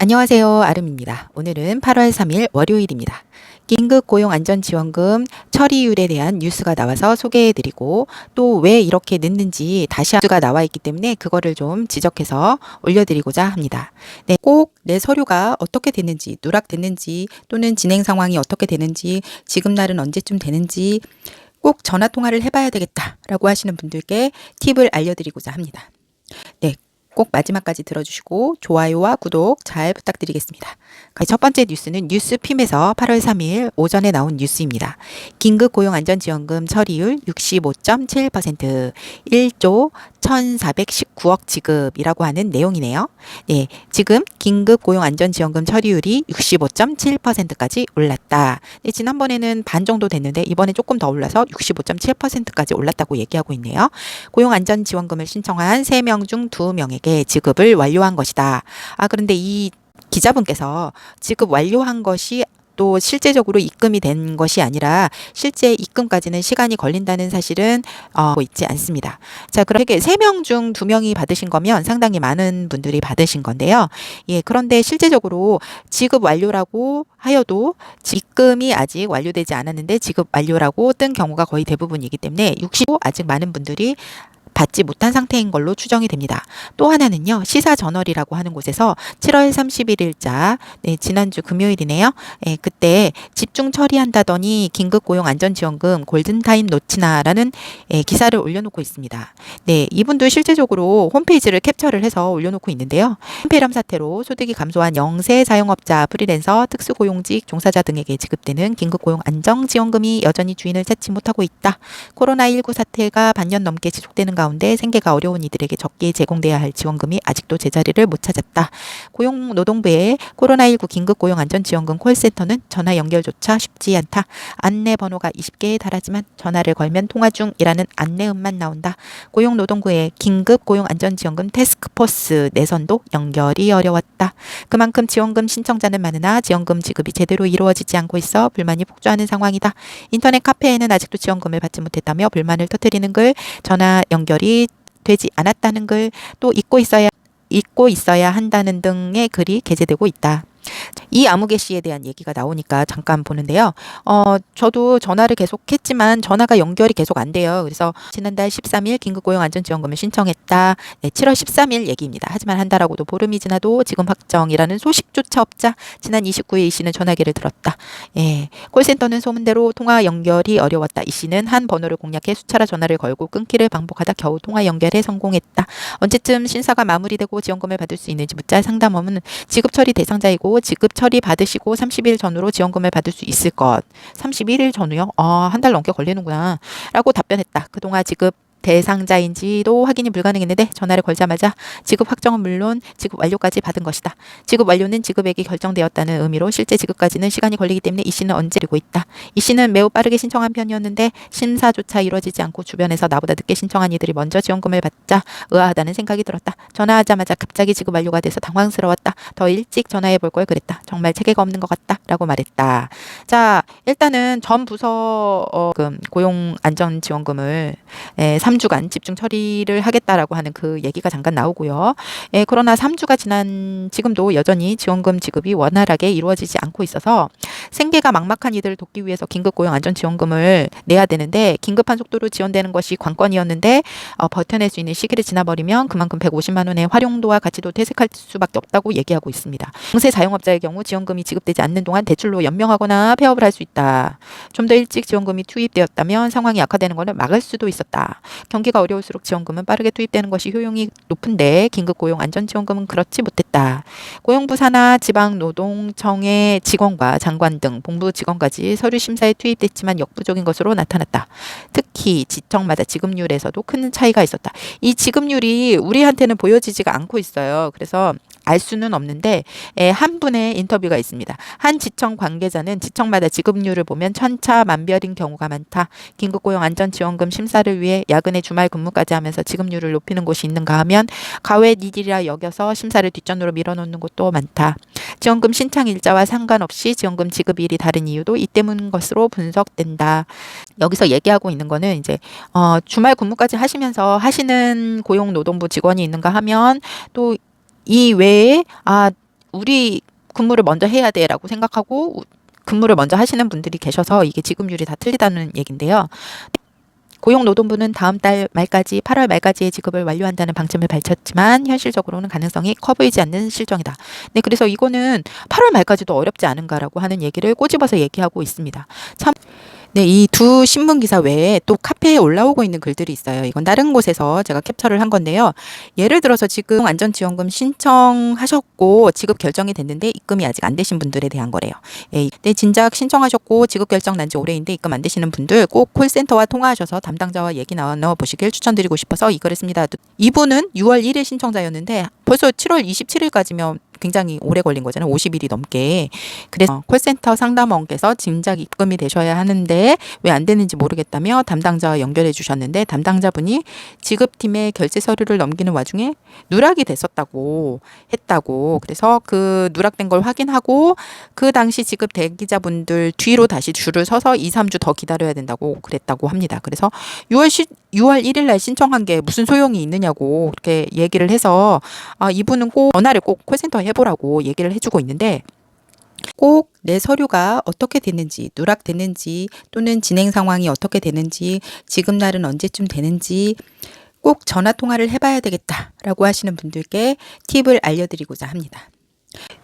안녕하세요. 아름입니다. 오늘은 8월 3일 월요일입니다. 긴급 고용안전지원금 처리율에 대한 뉴스가 나와서 소개해드리고 또 왜 이렇게 늦는지 다시 뉴스가 나와 있기 때문에 그거를 좀 지적해서 올려드리고자 합니다. 네, 꼭 내 서류가 어떻게 됐는지, 누락됐는지 또는 진행 상황이 어떻게 되는지, 지급 날은 언제쯤 되는지 꼭 전화 통화를 해봐야 되겠다라고 하시는 분들께 팁을 알려드리고자 합니다. 네. 꼭 마지막까지 들어주시고 좋아요와 구독 잘 부탁드리겠습니다. 첫 번째 뉴스는 뉴스핌에서 8월 3일 오전에 나온 뉴스입니다. 긴급 고용안전지원금 처리율 65.7%, 1조 1,419억 지급이라고 하는 내용이네요. 네, 지금 긴급 고용안전지원금 처리율이 65.7%까지 올랐다. 네, 지난번에는 반 정도 됐는데 이번에 조금 더 올라서 65.7%까지 올랐다고 얘기하고 있네요. 고용안전지원금을 신청한 3명 중 2명에게 지급을 완료한 것이다. 그런데 이 기자분께서 지급 완료한 것이 또 실제적으로 입금이 된 것이 아니라 실제 입금까지는 시간이 걸린다는 사실은 있지 않습니다. 자, 그렇게 3명 중 2명이 받으신 거면 상당히 많은 분들이 받으신 건데요. 예, 그런데 실제적으로 지급 완료라고 하여도 입금이 아직 완료되지 않았는데 지급 완료라고 뜬 경우가 거의 대부분이기 때문에 65 아직 많은 분들이 받지 못한 상태인 걸로 추정이 됩니다. 또 하나는요. 시사저널이라고 하는 곳에서 7월 31일자 지난주 금요일이네요. 그때 집중 처리한다더니 긴급고용안전지원금 골든타임 놓치나라는 기사를 올려놓고 있습니다. 네, 이분도 실제적으로 홈페이지를 캡처를 해서 올려놓고 있는데요. 폐렴 사태로 소득이 감소한 영세 자영업자, 프리랜서, 특수고용직 종사자 등에게 지급되는 긴급고용안정지원금이 여전히 주인을 찾지 못하고 있다. 코로나19 사태가 반년 넘게 지속되는 가운데 생계가 어려운 이들에게 적게 제공돼야 할 지원금이 아직도 제자리를 못 찾았다. 고용노동부의 코로나19 긴급고용안전지원금 콜센터는 전화 연결조차 쉽지 않다. 안내번호가 20개에 달하지만 전화를 걸면 통화 중이라는 안내음만 나온다. 고용노동부의 긴급고용안전지원금 태스크포스 내선도 연결이 어려웠다. 그만큼 지원금 신청자는 많으나 지원금 지급이 제대로 이루어지지 않고 있어 불만이 폭주하는 상황이다. 인터넷 카페에는 아직도 지원금을 받지 못했다며 불만을 터뜨리는 글, 전화 연결이 되지 않았다는 글, 또 잊고 있어야 한다는 등의 글이 게재되고 있다. 이 아무개 씨에 대한 얘기가 나오니까 잠깐 보는데요. 저도 전화를 계속 했지만 전화가 연결이 계속 안 돼요. 그래서 지난달 13일 긴급고용안전지원금을 신청했다. 네, 7월 13일 얘기입니다. 하지만 한 달하고도 보름이 지나도 지금 확정이라는 소식조차 없자 지난 29일 이 씨는 전화기를 들었다. 예, 콜센터는 소문대로 통화 연결이 어려웠다. 이 씨는 한 번호를 공략해 수차례 전화를 걸고 끊기를 반복하다 겨우 통화 연결에 성공했다. 언제쯤 신사가 마무리되고 지원금을 받을 수 있는지 묻자 상담원은 지급 처리 대상자이고 지급 처리 받으시고 30일 전후로 지원금을 받을 수 있을 것. 31일 전후요? 한 달 넘게 걸리는구나. 라고 답변했다. 그동안 지급 대상자인지도 확인이 불가능했는데 전화를 걸자마자 지급 확정은 물론 지급 완료까지 받은 것이다. 지급 완료는 지급액이 결정되었다는 의미로 실제 지급까지는 시간이 걸리기 때문에 이 씨는 언제 그리고 있다. 이 씨는 매우 빠르게 신청한 편이었는데 심사조차 이루어지지 않고 주변에서 나보다 늦게 신청한 이들이 먼저 지원금을 받자 의아하다는 생각이 들었다. 전화하자마자 갑자기 지급 완료가 돼서 당황스러웠다. 더 일찍 전화해 볼 걸 그랬다. 정말 체계가 없는 것 같다. 라고 말했다. 자, 일단은 전 부서 고용안전지원금을 3주간 집중 처리를 하겠다라고 하는 그 얘기가 잠깐 나오고요. 그러나 3주가 지난 지금도 여전히 지원금 지급이 원활하게 이루어지지 않고 있어서 생계가 막막한 이들을 돕기 위해서 긴급고용안전지원금을 내야 되는데 긴급한 속도로 지원되는 것이 관건이었는데 버텨낼 수 있는 시기를 지나버리면 그만큼 150만 원의 활용도와 가치도 퇴색할 수밖에 없다고 얘기하고 있습니다. 영세 자영업자의 경우 지원금이 지급되지 않는 동안 대출로 연명하거나 폐업을 할 수 있다. 좀 더 일찍 지원금이 투입되었다면 상황이 악화되는 것을 막을 수도 있었다. 경기가 어려울수록 지원금은 빠르게 투입되는 것이 효용이 높은데 긴급고용안전지원금은 그렇지 못했다. 고용부 산하 지방노동청의 직원과 장관 등 본부 직원까지 서류 심사에 투입됐지만 역부족인 것으로 나타났다. 특히 지청마다 지급률에서도 큰 차이가 있었다. 이 지급률이 우리한테는 보여지지가 않고 있어요. 그래서 알 수는 없는데 한 분의 인터뷰가 있습니다. 한 지청 관계자는 지청마다 지급률을 보면 천차만별인 경우가 많다. 긴급고용안전지원금 심사를 위해 야근에 주말 근무까지 하면서 지급률을 높이는 곳이 있는가 하면 가외 일이라 여겨서 심사를 뒷전으로 밀어놓는 곳도 많다. 지원금 신청 일자와 상관없이 지원금 지급일이 다른 이유도 이 때문인 것으로 분석된다. 여기서 얘기하고 있는 거는 이제 주말 근무까지 하시면서 하시는 고용노동부 직원이 있는가 하면 또 이 외에 우리 근무를 먼저 해야 돼라고 생각하고 근무를 먼저 하시는 분들이 계셔서 이게 지급률이 다 틀리다는 얘긴데요. 고용노동부는 다음 달 말까지 8월 말까지의 지급을 완료한다는 방침을 밝혔지만 현실적으로는 가능성이 커 보이지 않는 실정이다. 네, 그래서 이거는 8월 말까지도 어렵지 않은가라고 하는 얘기를 꼬집어서 얘기하고 있습니다. 참, 네, 이 두 신문 기사 외에 또 카페에 올라오고 있는 글들이 있어요. 이건 다른 곳에서 제가 캡처를 한 건데요. 예를 들어서 지금 안전지원금 신청하셨고 지급 결정이 됐는데 입금이 아직 안 되신 분들에 대한 거래요. 예, 네, 진작 신청하셨고 지급 결정 난 지 오래인데 입금 안 되시는 분들 꼭 콜센터와 통화하셔서 담당자와 얘기 나눠 보시길 추천드리고 싶어서 이걸 했습니다. 이분은 6월 1일 신청자였는데 벌써 7월 27일까지면 굉장히 오래 걸린 거잖아요. 50일이 넘게. 그래서 콜센터 상담원께서 진작 입금이 되셔야 하는데 왜 안 되는지 모르겠다며 담당자와 연결해 주셨는데 담당자분이 지급팀에 결제 서류를 넘기는 와중에 누락이 됐었다고 했다고. 그래서 그 누락된 걸 확인하고 그 당시 지급 대기자분들 뒤로 다시 줄을 서서 2, 3주 더 기다려야 된다고 그랬다고 합니다. 그래서 6월 1일 날 신청한 게 무슨 소용이 있느냐고 그렇게 얘기를 해서 이분은 꼭 전화를 꼭 콜센터에 해보라고 얘기를 해주고 있는데 꼭 내 서류가 어떻게 됐는지, 누락됐는지 또는 진행 상황이 어떻게 되는지, 지급 날은 언제쯤 되는지 꼭 전화 통화를 해봐야 되겠다라고 하시는 분들께 팁을 알려드리고자 합니다.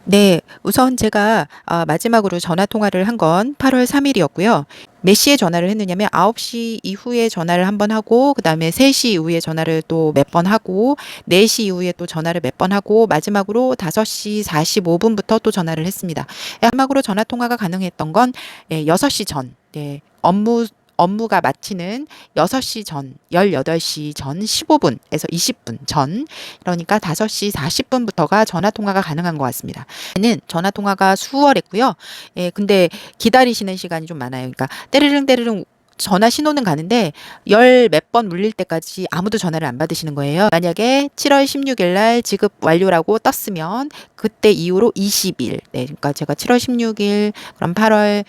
네, 우선 제가 마지막으로 전화 통화를 한 건 8월 3일이었고요. 몇 시에 전화를 했느냐면 9시 이후에 전화를 한번 하고 그다음에 3시 이후에 전화를 또 몇 번 하고 4시 이후에 또 전화를 몇 번 하고 마지막으로 5시 45분부터 또 전화를 했습니다. 마지막으로 전화 통화가 가능했던 건 6시 전. 네, 업무가 마치는 6시 전, 18시 전 15분에서 20분 전, 그러니까 5시 40분부터가 전화 통화가 가능한 것 같습니다. 는 전화 통화가 수월했고요. 근데 기다리시는 시간이 좀 많아요. 그러니까 때르릉 전화 신호는 가는데 열 몇 번 물릴 때까지 아무도 전화를 안 받으시는 거예요. 만약에 7월 16일 날 지급 완료라고 떴으면 그때 이후로 20일, 네, 그러니까 제가 7월 16일, 그럼 8월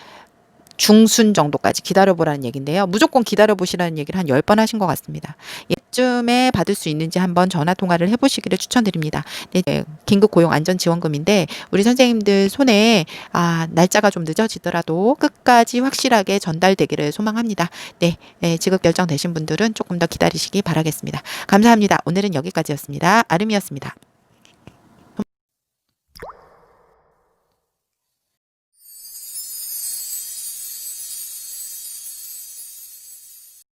중순 정도까지 기다려보라는 얘기인데요. 무조건 기다려보시라는 얘기를 한 10번 하신 것 같습니다. 예쯤에 받을 수 있는지 한번 전화 통화를 해보시기를 추천드립니다. 네, 긴급 고용 안전지원금인데 우리 선생님들 손에 날짜가 좀 늦어지더라도 끝까지 확실하게 전달되기를 소망합니다. 네, 지급 결정되신 분들은 조금 더 기다리시기 바라겠습니다. 감사합니다. 오늘은 여기까지였습니다. 아름이었습니다.